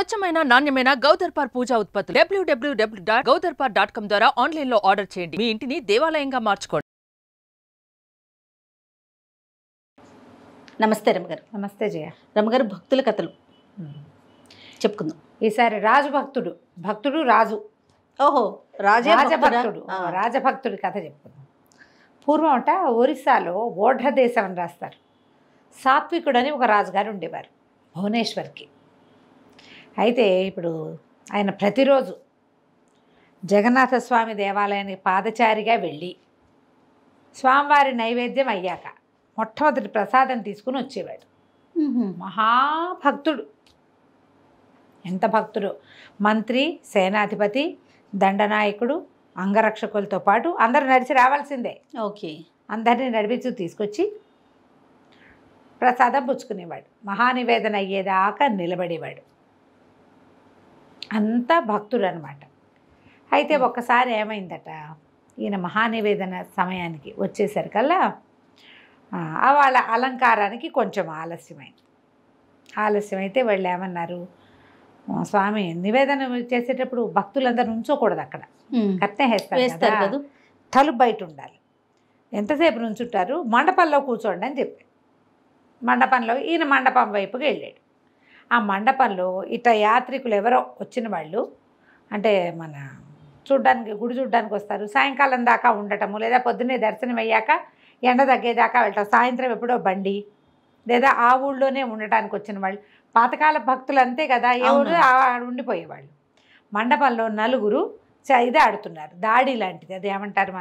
స్వచ్ఛమైన నాణ్యమైన గౌదర్పార్ పూజా ఉత్పత్తులు www.gaudarpar.com ద్వారా ఆన్లైన్ లో ఆర్డర్ చేయండి. మీ ఇంటిని దేవాలయంగా మార్చుకోండి. నమస్తే రమగారు. నమస్తే జయ. రమగారు, భక్తుల కథలు చెప్పుకుందాం. ఈసారి రాజు భక్తుడు రాజు. ఓహో, రాజభక్తుడి కథ చెప్పుకుందాం. పూర్వం ఒరిస్సాలో ఓఢ్ర దేశం అని రాస్తారు. సాత్వికుడని ఒక రాజుగారు ఉండేవారు భువనేశ్వర్కి. అయితే ఇప్పుడు ఆయన ప్రతిరోజు జగన్నాథ స్వామి దేవాలయానికి పాదచారిగా వెళ్ళి స్వామివారి నైవేద్యం అయ్యాక మొట్టమొదటి ప్రసాదం తీసుకుని వచ్చేవాడు. మహాభక్తుడు. ఎంత భక్తుడు! మంత్రి, సేనాధిపతి, దండనాయకుడు, అంగరక్షకులతో పాటు అందరూ నడిచి రావాల్సిందే. ఓకే. అందరినీ నడిపించు తీసుకొచ్చి ప్రసాదం పుచ్చుకునేవాడు. మహానివేదన అయ్యేదాకా నిలబడేవాడు. అంతా భక్తుడు అనమాట. అయితే ఒక్కసారి ఏమైందట, ఈయన మహానివేదన సమయానికి వచ్చేసరికల్లా వాళ్ళ అలంకారానికి కొంచెం ఆలస్యమైతే వాళ్ళు ఏమన్నారు, స్వామి నివేదన చేసేటప్పుడు భక్తులందరూ ఉంచోకూడదు, అక్కడ కట్నే వేస్తారు కదా, తలుపు బయట ఉండాలి. ఎంతసేపు నుంచుంటారు, మండపంలో కూర్చోండి అని చెప్పి మండపంలో ఈయన మండపం వైపుకి వెళ్ళాడు. ఆ మండపంలో ఇట్లా యాత్రికులు ఎవరో వచ్చిన వాళ్ళు, అంటే మన గుడి చూడ్డానికి వస్తారు, సాయంకాలం దాకా ఉండటము, లేదా పొద్దున్నే దర్శనం అయ్యాక ఎండ తగ్గేదాకా వెళ్ళటం, సాయంత్రం ఎప్పుడో బండి, లేదా ఆ ఊళ్ళోనే ఉండటానికి వచ్చిన వాళ్ళు, పాతకాల భక్తులు అంతే కదా, ఏ ఊరు ఉండిపోయేవాళ్ళు. మండపంలో నలుగురు ఇది ఆడుతున్నారు, దాడి లాంటిది, అది ఏమంటారు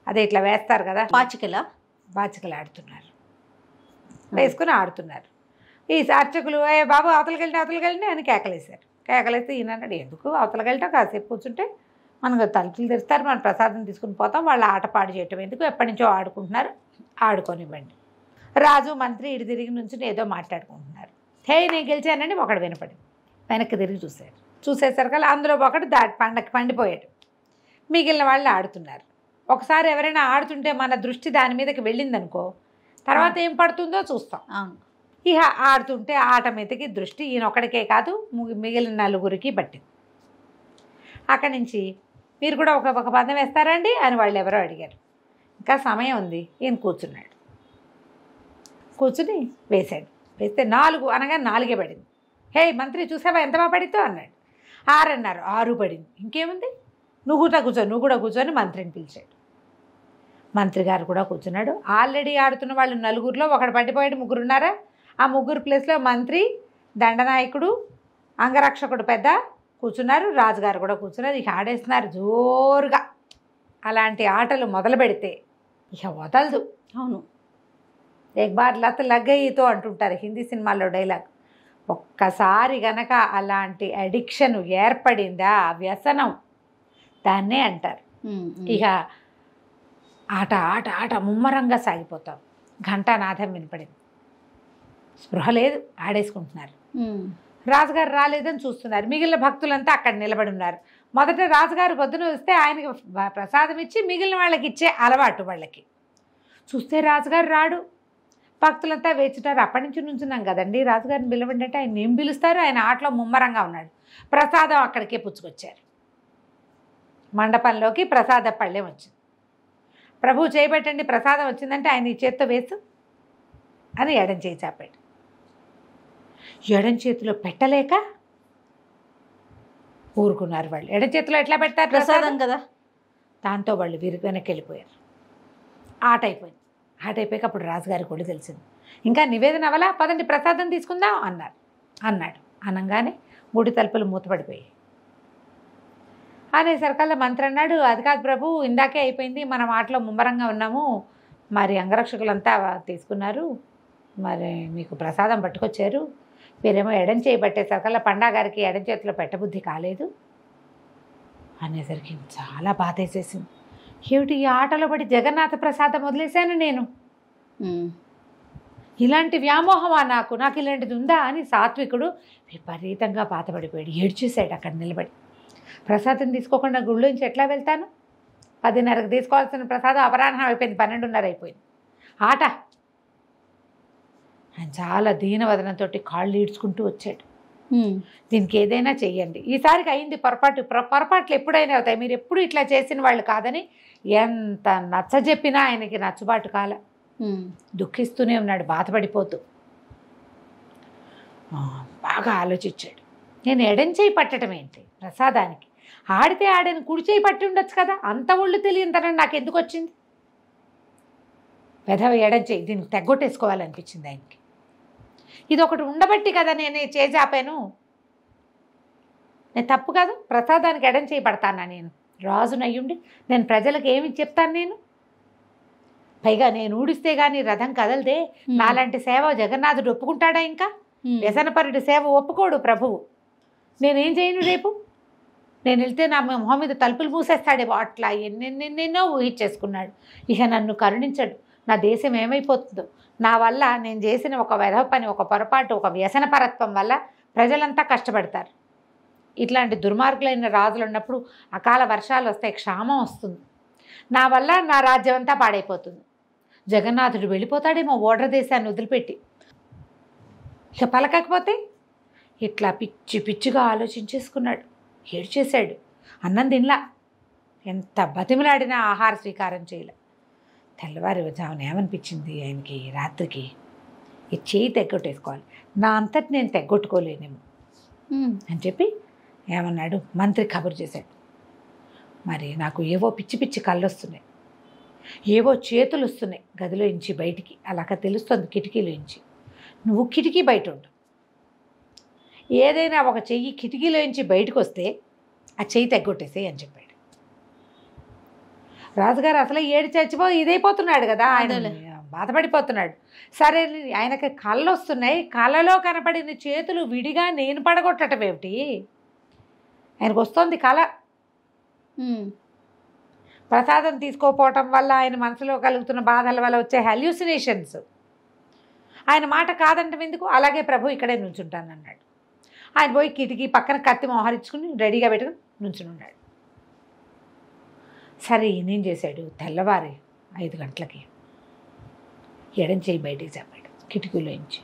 అదే ఇట్లా వేస్తారు కదా, బాచికలు ఆడుతున్నారు, వేసుకుని ఆడుతున్నారు. ఈ అర్చకులు బాబు అవతలకి వెళ్ళి అని కేకలేస్తే ఈయన అన్నాడు, ఎందుకు అవతలకి వెళ్ళటం, కాసేపు కూర్చుంటే మనకు తలుపులు తెరుస్తారు, మనం ప్రసాదం తీసుకుని పోతాం, వాళ్ళ ఆట పాడు చేయటం ఎందుకు, ఎప్పటి నుంచో ఆడుకుంటున్నారు, ఆడుకోనివ్వండి. రాజు మంత్రి ఇటు తిరిగి నుంచి ఏదో మాట్లాడుకుంటున్నారు. నేను గెలిచానని ఒకడు వినపడింది. వెనక్కి తిరిగి చూసేసరికల్లా అందులో ఒకడు పండిపోయాడు. మిగిలిన వాళ్ళు ఆడుతున్నారు. ఒకసారి ఎవరైనా ఆడుతుంటే మన దృష్టి దాని మీదకి వెళ్ళిందనుకో, తర్వాత ఏం పడుతుందో చూస్తాం. ఇక ఆడుతుంటే ఆట మీదకి దృష్టి ఈయన ఒకడికే కాదు, మిగిలిన నలుగురికి పట్టింది. అక్కడి నుంచి మీరు కూడా ఒక పందెం వేస్తారండి అని వాళ్ళు ఎవరో అడిగారు. ఇంకా సమయం ఉంది. ఈయన కూర్చుని వేశాడు. వేస్తే 4 అనగా 4 పడింది. మంత్రి చూసావా ఎంత బాగా పడితో అన్నాడు. 6 అన్నారు. 6 పడింది. ఇంకేముంది, నువ్వు కూడా కూర్చొని మంత్రిని పిలిచాడు. మంత్రి గారు కూడా కూర్చున్నాడు. ఆల్రెడీ ఆడుతున్న వాళ్ళు నలుగురిలో ఒకడు పడిపోయాడు, 3 ఉన్నారా, ఆ 3 ప్లేస్లో మంత్రి, దండనాయకుడు, అంగరక్షకుడు పెద్ద కూర్చున్నారు, రాజుగారు కూడా కూర్చున్నారు. ఇక ఆడేస్తున్నారు జోరుగా. అలాంటి ఆటలు మొదలు పెడితే ఇక వదలదు. అవును, ఏక్ బార్ లత్ లగ్గయితో అంటుంటారు హిందీ సినిమాల్లో డైలాగ్. ఒక్కసారి గనక అలాంటి అడిక్షన్ ఏర్పడిందా, వ్యసనం దాన్నే అంటారు. ఇక ఆట ముమ్మరంగా సాగిపోతాం. ఘంటానాదం వినపడింది. స్పృహ లేదు, ఆడేసుకుంటున్నారు. రాజుగారు రాలేదని చూస్తున్నారు. మిగిలిన భక్తులంతా అక్కడ నిలబడి ఉన్నారు. మొదట రాజుగారు పొద్దున వస్తే ఆయనకి ప్రసాదం ఇచ్చి మిగిలిన వాళ్ళకి ఇచ్చే అలవాటు వాళ్ళకి. చూస్తే రాజుగారు రాడు. భక్తులంతా వేచుంటారు. అప్పటి నుంచి నుంచున్నాం కదండి, రాజుగారిని పిలవండి అంటే ఆయన ఏం పిలుస్తారు, ఆయన ఆటలో ముమ్మరంగా ఉన్నాడు. ప్రసాదం అక్కడికే పుచ్చుకొచ్చారు. మండపంలోకి ప్రసాద పళ్ళెం వచ్చింది. ప్రభు చేయబెట్టండి ప్రసాదం వచ్చిందంటే ఆయన ఈ చేత్తో వేసు అని ఎడం చేయి చాపాడు. ఎడం చేతిలో పెట్టలేక ఊరుకున్నారు వాళ్ళు. ఎడం చేతిలో ఎట్లా పెడతారు ప్రసాదం కదా. దాంతో వాళ్ళు వెనక్కి వెళ్ళిపోయారు. ఆట అయిపోయాక అప్పుడు రాజుగారి కూడా తెలిసింది. ఇంకా నివేదన అవలా, పదండి ప్రసాదం తీసుకుందాం అన్నాడు. అనగానే గుడి తలుపులు మూతపడిపోయాయి. అనేసరికల్లా మంత్రి అన్నాడు, అది కాదు ప్రభు, ఇందాకే అయిపోయింది, మనం ఆటలో ముమ్మరంగా ఉన్నాము, మరి అంగరక్షకులంతా తీసుకున్నారు, మరి మీకు ప్రసాదం పట్టుకొచ్చారు, మీరేమో ఎడం చేయి పట్టేసరికల్లా పండాగారికి ఎడం చేతిలో పెట్టబుద్ధి కాలేదు అనేసరికి చాలా బాధ వేసేసింది. ఏమిటి ఈ ఆటలో పడి జగన్నాథ ప్రసాదం వదిలేశాను నేను, ఇలాంటి వ్యామోహమా నాకు ఇలాంటిది ఉందా అని సాత్వికుడు విపరీతంగా బాధపడిపోయాడు. ఏడ్చేశాడు అక్కడ నిలబడి. ప్రసాదం తీసుకోకుండా గుళ్ళోంచి ఎట్లా వెళ్తాను, 10:30కి తీసుకోవాల్సిన ప్రసాదం అపరాహ్నం అయిపోయింది, 12:30 అయిపోయింది. ఆట ఆయన చాలా దీనవదనంతో కాళ్ళు ఈడ్చుకుంటూ వచ్చాడు. దీనికి ఏదైనా చెయ్యండి, ఈసారికి అయింది పొరపాటు, పొరపాట్లు ఎప్పుడైనా అవుతాయి, మీరు ఎప్పుడు ఇట్లా చేసిన వాళ్ళు కాదని ఎంత నచ్చజెప్పినా ఆయనకి నచ్చుబాటు కాల. దుఃఖిస్తూనే ఉన్నాడు, బాధపడిపోతూ. బాగా ఆలోచించాడు, నేను ఎడం చేయి పట్టడం ఏంటి ప్రసాదానికి, ఆడితే ఆడని కుడి చేయి పట్టి ఉండొచ్చు కదా, అంత ఒళ్ళు తెలియని నాకు ఎందుకు వచ్చింది, పెదవ ఎడం చేయి, దీనికి తెగ్గొట్టేసుకోవాలనిపించింది ఆయనకి. ఇది ఒకటి ఉండబట్టి కదా నేను చేజాపాను, నేను తప్పు కాదు, ప్రసాదానికి ఎడం చేయి పడతానా, నేను రాజునయ్యుండి నేను ప్రజలకు ఏమి చెప్తాను, నేను పైగా నేను ఊడిస్తే కానీ రథం కదలదే, నాలాంటి సేవ జగన్నాథుడు ఒప్పుకుంటాడా, ఇంకా వ్యసనపరుడి సేవ ఒప్పుకోడు ప్రభువు, నేనేం చేయను రేపు, నేను వెళ్తే నా మొహం మీద తలుపులు మూసేస్తాడేమో, అట్లా ఎన్నెన్నెన్నెన్నో ఊహించేసుకున్నాడు. ఇక నన్ను కరుణించడు, నా దేశం ఏమైపోతుందో, నా వల్ల నేను చేసిన ఒక వెధవ పని, ఒక పొరపాటు, ఒక వ్యసనపరత్వం వల్ల ప్రజలంతా కష్టపడతారు. ఇట్లాంటి దుర్మార్గులైన రాజులు ఉన్నప్పుడు అకాల వర్షాలు వస్తాయి, క్షామం వస్తుంది, నా వల్ల నా రాజ్యం అంతా పాడైపోతుంది, జగన్నాథుడు వెళ్ళిపోతాడేమో ఓడ్ర దేశాన్ని వదిలిపెట్టి. ఇక పలకకపోతే ఇట్లా పిచ్చి పిచ్చిగా ఆలోచించేసుకున్నాడు, ఏడ్చేశాడు. అన్నం తినలా, ఎంత బతిమలాడినా ఆహార స్వీకారం చేయలే. తెల్లవారి జామున ఏమనిపించింది ఆయనకి, రాత్రికి ఈ చేయి తెగ్గొట్టేసుకోవాలి, నా అంతటి నేను తెగ్గొట్టుకోలేనేమో అని చెప్పి ఏమన్నాడు, మంత్రి కబురు చేశాడు. మరి నాకు ఏవో పిచ్చి పిచ్చి కళ్ళు వస్తున్నాయి, ఏవో చేతులు వస్తున్నాయి గదిలో ఇంచి బయటికి, అలాగ తెలుస్తుంది కిటికీలో ఇంచి, నువ్వు కిటికీ బయట ఉండు, ఏదైనా ఒక చెయ్యి కిటికీలో నుంచి బయటకు వస్తే ఆ చెయ్యి తెగ్గొట్టేసేయి అని చెప్పాడు. రాజుగారు అసలు ఏడు చచ్చిపో ఇదైపోతున్నాడు కదా, ఆయన బాధపడిపోతున్నాడు. సరే ఆయనకి కళ్ళు వస్తున్నాయి, కళ్ళలో కనపడిన చేతులు విడిగా నేను పడగొట్టడం ఏమిటి, ఆయనకు వస్తుంది కళ. ప్రసాదం తీసుకోపోవటం వల్ల ఆయన మనసులో కలుగుతున్న బాధల వల్ల వచ్చే హల్యూసినేషన్స్, ఆయన మాట కాదంటే ఎందుకు, అలాగే ప్రభు ఇక్కడే నుంచుంటాను అన్నాడు. ఆయన పోయి కిటికీ పక్కన కత్తి మోహరించుకుని రెడీగా పెట్టుకుని నుంచుని ఉన్నాడు. సరే ఈయనేం చేశాడు, తెల్లవారి 5 గంటలకి ఎడం చేయి బయటికి చెప్పాడు కిటికీలోంచి.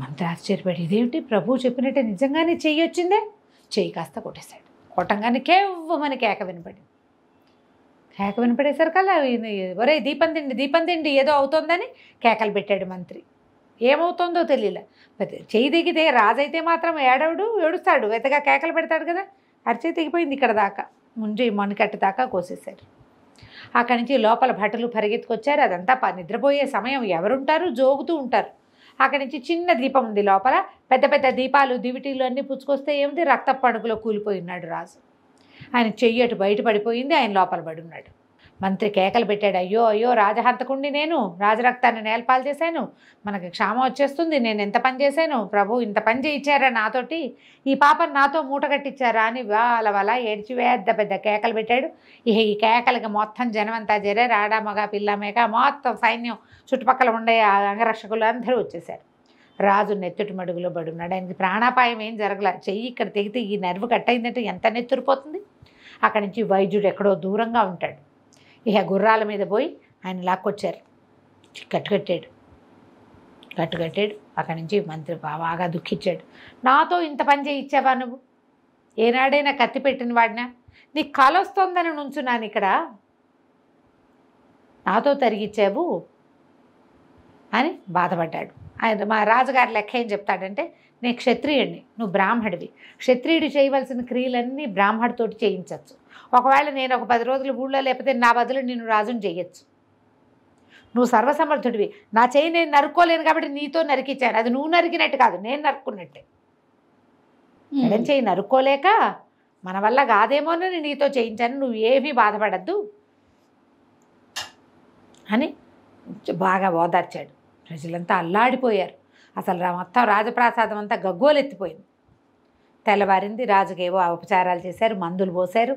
మంత్రి ఆశ్చర్యపడి, ఇదేమిటి ప్రభువు చెప్పినట్టే నిజంగానే చెయ్యి వచ్చిందే, చెయ్యి కాస్త కొట్టేశాడు. కొట్టంగానే కేవ్వమని కేక వినపడింది. కేక వినపడేసరికల్లా ఒరే దీపం తిండి దీపం తిండి ఏదో అవుతోందని కేకలు పెట్టాడు మంత్రి. ఏమవుతుందో తెలియలే, చెయ్యి దిగితే రాజైతే మాత్రం ఏడుస్తాడు, వెతగా కేకలు పెడతాడు కదా, అరిచే తెగిపోయింది ఇక్కడ దాకా, ముంజి మణికట్టు దాకా కోసేశారు. అక్కడి నుంచి లోపల భటులు పరిగెత్తుకొచ్చారు. అదంతా నిద్రపోయే సమయం, ఎవరుంటారు, జోగుతూ ఉంటారు. అక్కడి నుంచి చిన్న దీపం ఉంది లోపల, పెద్ద పెద్ద దీపాలు దివిటీలు అన్నీ పుచ్చుకొస్తే ఏముంది, రక్త పణుకులో కూలిపోయి ఉన్నాడు రాజు. ఆయన చెయ్యి అటు బయట పడిపోయింది, ఆయన లోపల పడి ఉన్నాడు. మంత్రి కేకలు పెట్టాడు, అయ్యో అయ్యో రాజహంతకుండి నేను, రాజరక్తాన్ని నేలపాలు చేశాను, మనకి క్షామం వచ్చేస్తుంది, నేను ఎంత పని చేశాను, ప్రభు ఇంత పని చేయించారా నాతోటి, ఈ పాపను నాతో మూట కట్టించారా అని వాళ్ళ ఏడ్చి పెద్ద కేకలు పెట్టాడు. ఈ కేకలకి మొత్తం జనం అంతా చేరారు, ఆడ మగ పిల్ల మేక మొత్తం సైన్యం, చుట్టుపక్కల ఉండే అంగరక్షకులు అందరూ వచ్చేసారు. రాజు నెత్తుటి మడుగులో పడి ఉన్నాడు. ఆయనకి ప్రాణాపాయం ఏం జరగలే, చెయ్యి ఇక్కడ తెగితే ఈ నర్వు కట్ అయిందంటే ఎంత నెత్తురిపోతుంది. అక్కడి నుంచి వైద్యుడు ఎక్కడో దూరంగా ఉంటాడు. ఇక గుర్రాల మీద పోయి ఆయన లాక్కొచ్చారు, కట్టుకట్టాడు. అక్కడి నుంచి మంత్రి బాగా దుఃఖించాడు. నాతో ఇంత పని చేయించావా నువ్వు, ఏనాడైనా కత్తి పెట్టిన వాడినా, నీకు కల వస్తుందని నుంచున్నాను ఇక్కడ, నాతో తరిగిచ్చావు అని బాధపడ్డాడు. ఆయన మా రాజుగారి లెక్క ఏం చెప్తాడంటే, నేను క్షత్రియుడిని, నువ్వు బ్రాహ్మడివి, క్షత్రియుడు చేయవలసిన క్రియలన్నీ బ్రాహ్మడితోటి చేయించవచ్చు. ఒకవేళ నేను ఒక 10 రోజులు ఊళ్ళో లేకపోతే నా బదులు నిన్ను రాజుని చెయ్యొచ్చు. నువ్వు సర్వసమర్థుడివి, నా చేయి నేను నరుక్కోలేను కాబట్టి నీతో నరికిచ్చాను, అది నువ్వు నరికినట్టు కాదు, నేను నరుక్కున్నట్టే. ఎడం చేయి నరుక్కోలేక మన వల్ల కాదేమోనని నీతో చేయించాను, నువ్వు ఏమీ బాధపడద్దు అని బాగా ఓదార్చాడు. ప్రజలంతా అల్లాడిపోయారు. అసలు మొత్తం రాజప్రాసాదం అంతా గగ్గోలెత్తిపోయింది. తెల్లవారింది, రాజుకేవో ఉపచారాలు చేశారు, మందులు పోశారు,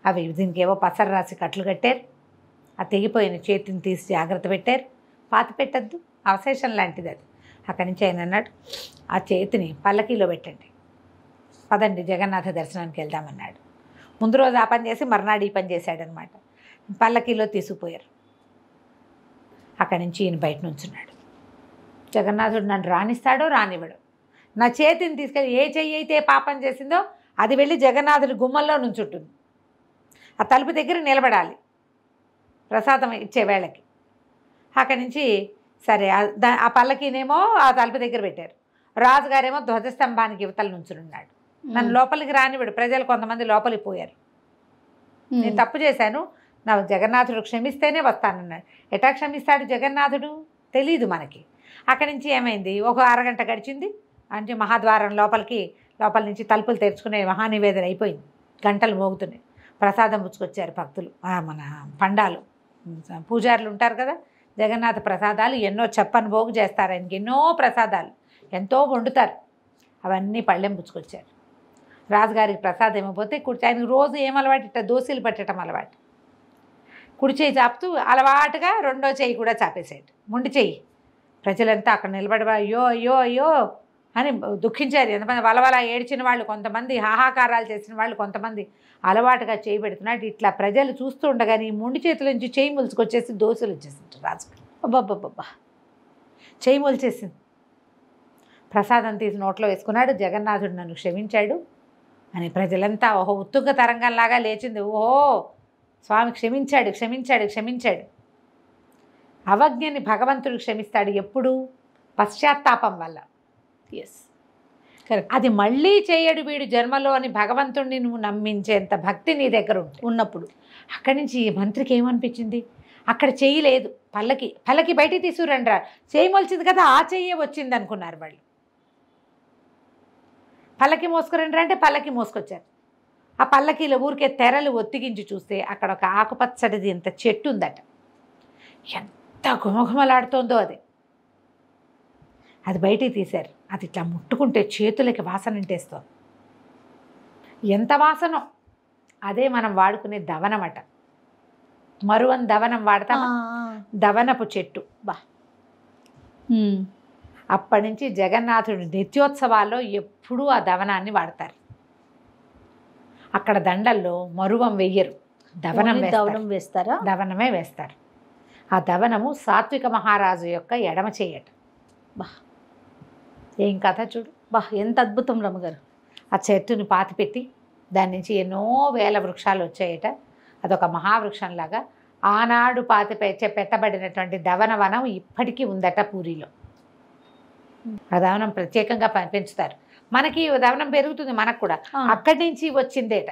అవి దీనికేవో పసరు రాసి కట్లు కట్టారు. ఆ తెగిపోయిన చేతిని తీసి జాగ్రత్త పెట్టారు, పాతి పెట్టద్దు, అవశేషం లాంటిది అది. అక్కడి నుంచి ఆయన అన్నాడు, ఆ చేతిని పల్లకీలో పెట్టండి, పదండి జగన్నాథ దర్శనానికి వెళ్దామన్నాడు. ముందు రోజు ఆ పని చేసి మర్నాడు ఈ పని చేశాడనమాట. పల్లకీలో తీసుకుపోయారు. అక్కడి నుంచి ఈయన బయట నుంచున్నాడు. జగన్నాథుడు నన్ను రాణిస్తాడో రానివ్వడు, నా చేతిని తీసుకెళ్ళి ఏ చెయ్యి అయితే పాపం చేసిందో అది వెళ్ళి జగన్నాథుడి గుమ్మంలో నుంచుంటుంది. ఆ తలుపు దగ్గర నిలబడాలి ప్రసాదం ఇచ్చే వేళకి. అక్కడి నుంచి సరే ఆ పల్లకినేమో ఆ తలుపు దగ్గర పెట్టారు. రాజుగారేమో ధ్వజస్తంభానికి యువతల నుంచున్నాడు. నన్ను లోపలికి రానివాడు. ప్రజలు కొంతమంది లోపలికి పోయారు. నేను తప్పు చేశాను, నా జగన్నాథుడు క్షమిస్తేనే వస్తానన్నాడు. ఎటా క్షమిస్తాడు జగన్నాథుడు తెలీదు మనకి. అక్కడి నుంచి ఏమైంది, ఒక అరగంట గడిచింది. అంటే మహాద్వారం లోపల నుంచి తలుపులు తెరుచుకునే మహానివేదన అయిపోయింది. గంటలు మోగుతున్నాయి. ప్రసాదం పుచ్చుకొచ్చారు భక్తులు. మన పండాలు పూజారులు ఉంటారు కదా, జగన్నాథ ప్రసాదాలు ఎన్నో చెప్పని పోగు చేస్తారు. ఆయనకి ఎన్నో ప్రసాదాలు ఎంతో వండుతారు. అవన్నీ పళ్ళెం పుచ్చుకొచ్చారు. రాజుగారికి ప్రసాదం ఇవ్వకపోతే ఆయనకు రోజు ఏం అలవాటు, ఇట్లా దోశలు పెట్టడం అలవాటు. కుడి చేయి చాపుతూ అలవాటుగా రెండో చేయి కూడా చాపేసాడు, ముండి చెయ్యి. ప్రజలంతా అక్కడ నిలబడి అయ్యో అయ్యో అయ్యో అని దుఃఖించారు. ఎంతమంది వలవల ఏడ్చిన వాళ్ళు, కొంతమంది హాహాకారాలు చేసిన వాళ్ళు, కొంతమంది అలవాటుగా చేయి పెడుతున్నాడు. ఇట్లా ప్రజలు చూస్తూ ఉండగానే ఈ ముండి చేతుల నుంచి చేయి ములుచుకొచ్చేసి దోశలు వచ్చేసింది రాజుగారు. అబ్బాబ్బాబ్బా, చేయి మొలిచేసింది. ప్రసాదం తీసి నోట్లో వేసుకున్నాడు. జగన్నాథుడు నన్ను క్షమించాడు అని ప్రజలంతా ఓహో ఉత్తుంగ తరంగంలాగా లేచింది. ఓహో స్వామి క్షమించాడు క్షమించాడు క్షమించాడు. అవజ్ఞని భగవంతుడు క్షమిస్తాడు ఎప్పుడు? పశ్చాత్తాపం వల్ల. Yes, correct. అది మళ్ళీ చేయడు వీడు జన్మలో అని భగవంతుడిని నువ్వు నమ్మించేంత భక్తి నీ దగ్గర ఉన్నప్పుడు. అక్కడి నుంచి మంత్రికి ఏమనిపించింది, అక్కడ చెయ్యి లేదు, పల్లకి బయటికి తీసుకురండి రా, చేయి మొలిచింది కదా ఆ చెయ్యే వచ్చింది అనుకున్నారు వాళ్ళు. పల్లకి మోసుకురండి అంటే పల్లకి మోసుకొచ్చారు. ఆ పల్లకీలో ఊరికే తెరలు ఒత్తిగించి చూస్తే అక్కడ ఒక ఆకుపచ్చడిది ఇంత చెట్టు ఉందట. ఎంత గుమగుమలాడుతోందో అది బయటికి తీశారు. అది ఇట్లా ముట్టుకుంటే చేతులకి వాసన ఇంటేస్తోంది. ఎంత వాసనో! అదే మనం వాడుకునే దవనమట. మరువన్ దవనం వాడతామా? దవనపు చెట్టు. బా, అప్పటి నుంచి జగన్నాథుడి నిత్యోత్సవాల్లో ఎప్పుడూ ఆ దవనాన్ని వాడతారు. అక్కడ దండల్లో మరువం వెయ్యరు, దవనం వేస్తారా? దవనమే వేస్తారు. ఆ దవనము సాత్విక మహారాజు యొక్క ఎడమ చేయట. బా, ఏం కథ చూడు. బా, ఎంత అద్భుతం రమ్మగారు. ఆ చెట్టుని పాతిపెట్టి దాని నుంచి ఎన్నో వేల వృక్షాలు వచ్చాయట. అదొక మహావృక్షంలాగా ఆనాడు పెట్టబడినటువంటి దవనవనం ఇప్పటికీ ఉందట పూరిలో. ఆ దవనం ప్రత్యేకంగా పెంచుతారు. మనకి దవనం పెరుగుతుంది, మనకు కూడా. అక్కడి నుంచి వచ్చిందేట,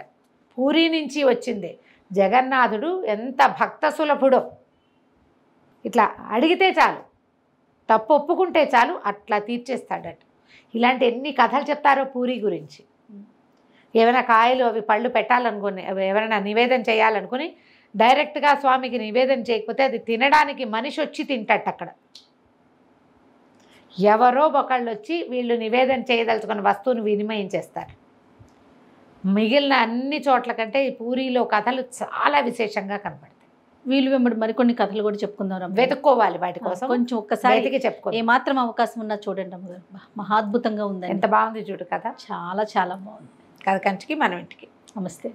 పూరి నుంచి వచ్చిందే. జగన్నాథుడు ఎంత భక్త సులభుడో. ఇట్లా అడిగితే చాలు, తప్పు ఒప్పుకుంటే చాలు, అట్లా తీర్చేస్తాడట. ఇలాంటి ఎన్ని కథలు చెప్తారో పూరి గురించి. ఏమైనా కాయలు అవి పళ్ళు పెట్టాలనుకుని, ఎవరైనా నివేదన చేయాలనుకుని డైరెక్ట్గా స్వామికి నివేదన చేయకపోతే అది తినడానికి మనిషి వచ్చి తింటట. అక్కడ ఎవరో ఒకళ్ళు వచ్చి వీళ్ళు నివేదన చేయదలుచుకున్న వస్తువును వినిమయం చేస్తారు. మిగిలిన అన్ని చోట్ల కంటే ఈ పూరిలో కథలు చాలా విశేషంగా కనపడతాయి. వీళ్ళు వెంబడి మరికొన్ని కథలు కూడా చెప్పుకుందాం. వెతుక్కోవాలి వాటి కోసం, కొంచెం ఒక్కసారి చెప్పుకో. ఏ మాత్రం అవకాశం ఉన్నా చూడండి అమ్మగారు. మహాద్భుతంగా ఉంది. ఎంత బాగుంది చూడు కదా, చాలా చాలా బాగుంది. కథ కంచికి మనం ఇంటికి. నమస్తే.